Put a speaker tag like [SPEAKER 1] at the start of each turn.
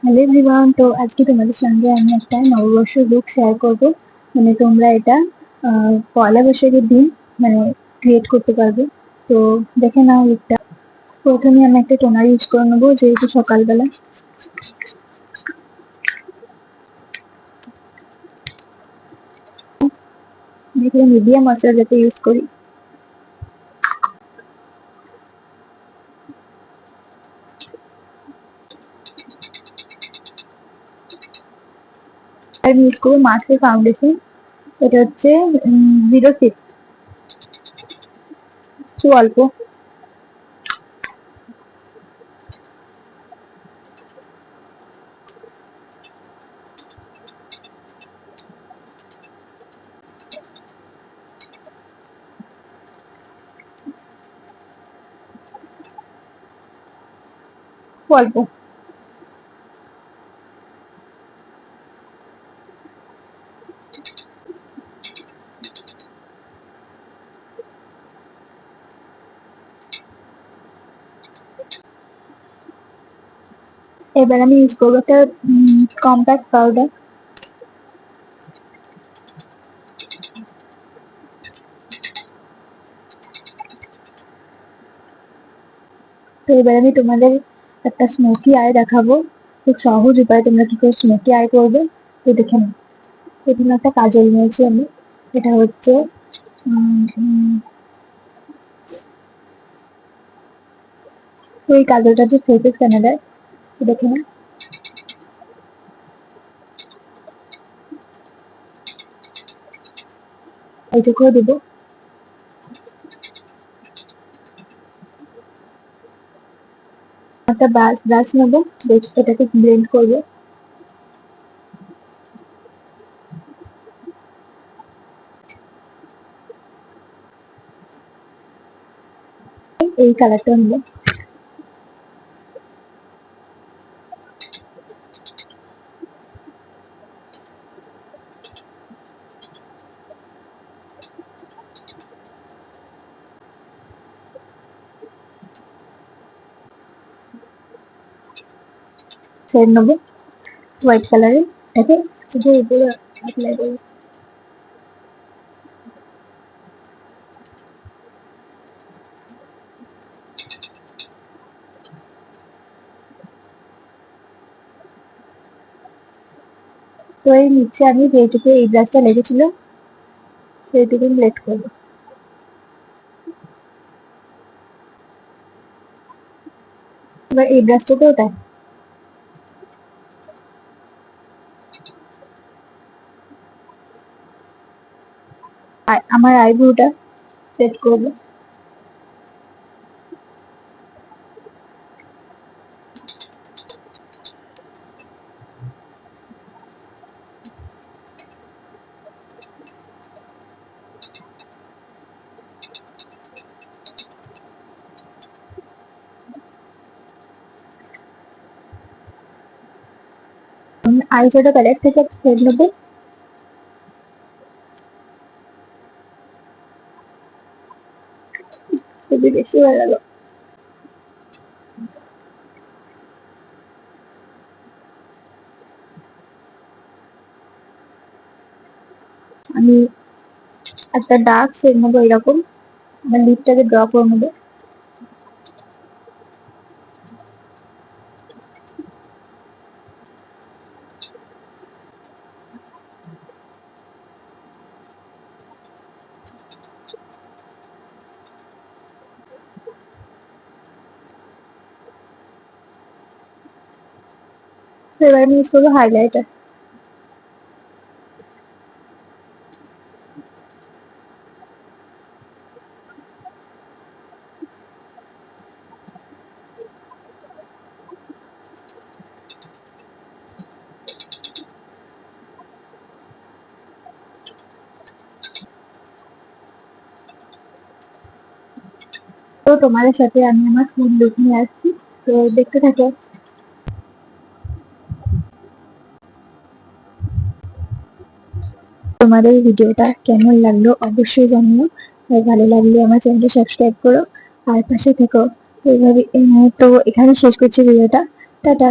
[SPEAKER 1] Hello everyone, তো আজকে তোমাদের সঙ্গে আমি একটা নববর্ষের লুক শেয়ার করব। মানে তোমরা এটা পয়লা বৈশাখের দিন মানে ক্রিয়েট করতে পারবে। তো দেখে নাও লুকটা। প্রথমে আমি একটা টোনার ইউজ করে নেবো, যেহেতু সকালবেলা। দেখে মিডিয়াম ময়শ্চারাইজারটা ইউজ করি। আর ইউজ করবো মাস্কের ফাউন্ডেশন। এটা হচ্ছে 06, খুব অল্প। অল্প। এবার আমি ইউজ করবো একটা কম্প্যাক্ট পাউডার। তো এবার আমি তোমাদের একটা স্মোকি আই দেখাবো। খুব সহজ উপায় তোমরা কি করে স্মোকি আই করবে, তো দেখে নাও। প্রথমে একটা কাজল নিয়েছি আমি। এটা হচ্ছে ওই কাজলটা যে ফেসেস কানাডার, দেখে নাও। এইটুকুও দেবো। একটা ব্রাশ নেবো, এটাকে ব্লেন্ড করবো। এই কালারটা নেবো। শেড নেবো হোয়াইট কালারের। এটাকে শুধু উপরে অ্যাপ্লাই করবো। তো এই নিচে আমি যেটুকু এই ব্রাশটা লেগেছিল সেইটুকু ব্লেন্ড করবো। এবার এই ব্রাশটাতেও তাই। আর আমার আইব্রোটা সেট করবো। আই শ্যাডো প্যালেট থেকে শেড নেবো। খুবই বেশি ভালো লাগলো। আমি একটা ডার্ক শেড নেবো এরকম, আমার লিপটাকে ড্র করে নেবো। তো এবার আমি ইউজ করবো হাইলাইটার। তো তোমাদের সাথে আমি আমার ফুল লুক নিয়ে আসছি, তো দেখতে থাকো। তোমাদের এই ভিডিওটা কেমন লাগলো অবশ্যই জানিও। আর ভালো লাগলে আমার চ্যানেলটা সাবস্ক্রাইব করো আর পাশে থেকো এইভাবে। তো এখানে শেষ করছি ভিডিওটা। টাটা।